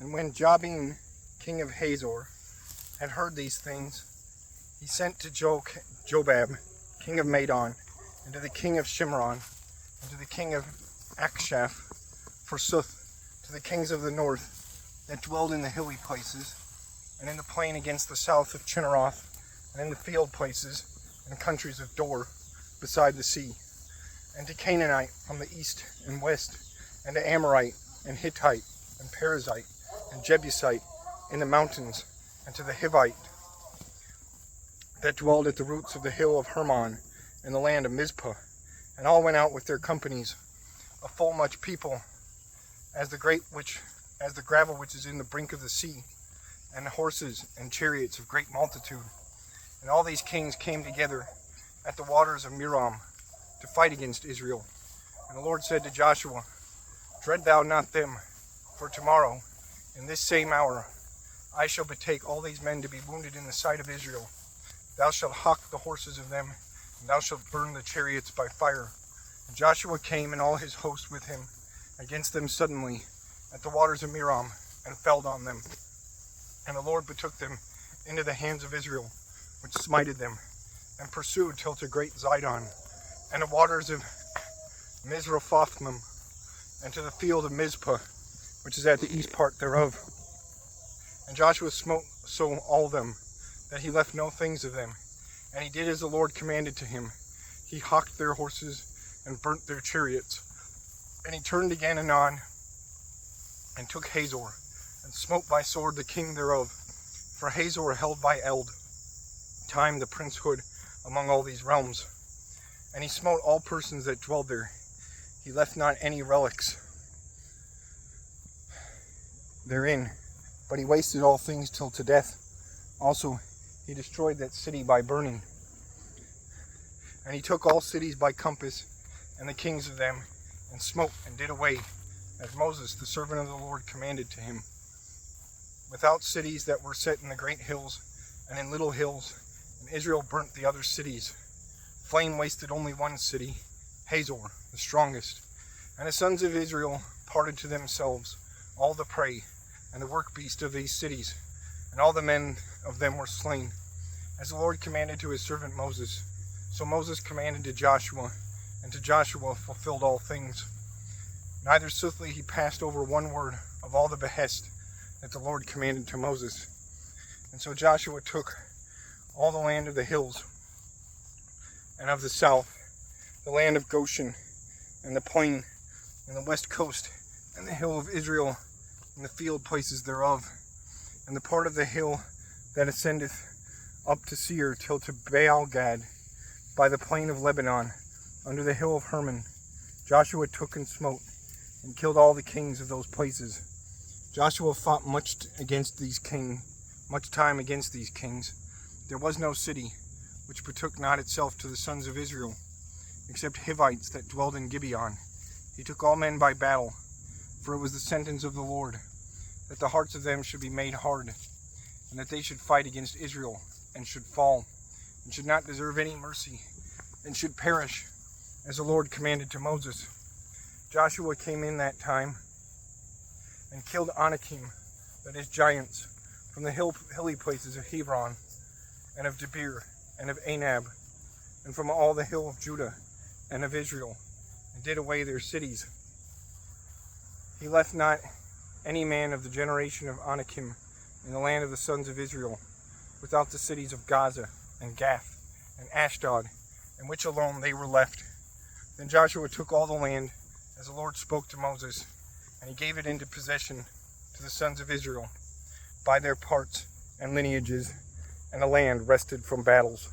And when Jabin, king of Hazor, had heard these things, he sent to Jobab, king of Madon, and to the king of Shimron, and to the king of Akshaph, forsooth, to the kings of the north that dwelled in the hilly places, and in the plain against the south of Chinneroth, and in the field places and countries of Dor, beside the sea, and to Canaanite from the east and west, and to Amorite, and Hittite, and Perizzite, and Jebusite in the mountains, and to the Hivite that dwelled at the roots of the hill of Hermon, in the land of Mizpah. And all went out with their companies, a full much people, as the gravel which is in the brink of the sea, and horses and chariots of great multitude. And all these kings came together at the waters of Merom to fight against Israel. And the Lord said to Joshua, Dread thou not them, for tomorrow, in this same hour, I shall betake all these men to be wounded in the sight of Israel. Thou shalt hock the horses of them, and thou shalt burn the chariots by fire. And Joshua came and all his host with him against them suddenly at the waters of Merom, and fell on them. And the Lord betook them into the hands of Israel, which smited them, and pursued till to great Zidon, and the waters of Mizraphothmim, and to the field of Mizpah, which is at the east part thereof. And Joshua smote so all them, that he left no things of them. And he did as the Lord commanded to him. He hocked their horses, and burnt their chariots. And he turned again anon, and took Hazor, and smote by sword the king thereof. For Hazor held by eld time the princehood among all these realms. And he smote all persons that dwelled there. He left not any relics therein, but he wasted all things till to death. Also he destroyed that city by burning. And he took all cities by compass, and the kings of them, and smote and did away, as Moses the servant of the Lord commanded to him, without cities that were set in the great hills and in little hills. And Israel burnt the other cities. Flame wasted only one city, Hazor, the strongest. And the sons of Israel parted to themselves all the prey and the work beast of these cities, and all the men of them were slain, as the Lord commanded to his servant Moses. So Moses commanded to Joshua, and to Joshua fulfilled all things. Neither swiftly he passed over one word of all the behest that the Lord commanded to Moses. And so Joshua took all the land of the hills and of the south, the land of Goshen, and the plain, and the west coast, and the hill of Israel, and the field places thereof, and the part of the hill that ascendeth up to Seir till to Baal-gad, by the plain of Lebanon, under the hill of Hermon. Joshua took and smote, and killed all the kings of those places. Joshua fought much time against these kings. There was no city which betook not itself to the sons of Israel, except Hivites that dwelled in Gibeon. He took all men by battle, for it was the sentence of the Lord, that the hearts of them should be made hard, and that they should fight against Israel, and should fall, and should not deserve any mercy, and should perish, as the Lord commanded to Moses. Joshua came in that time, and killed Anakim, that is giants, from the hilly places of Hebron, and of Debir, and of Anab, and from all the hill of Judah, and of Israel, and did away their cities. He left not any man of the generation of Anakim in the land of the sons of Israel, without the cities of Gaza, and Gath, and Ashdod, in which alone they were left. Then Joshua took all the land, as the Lord spoke to Moses, and he gave it into possession to the sons of Israel, by their parts and lineages, and the land rested from battles.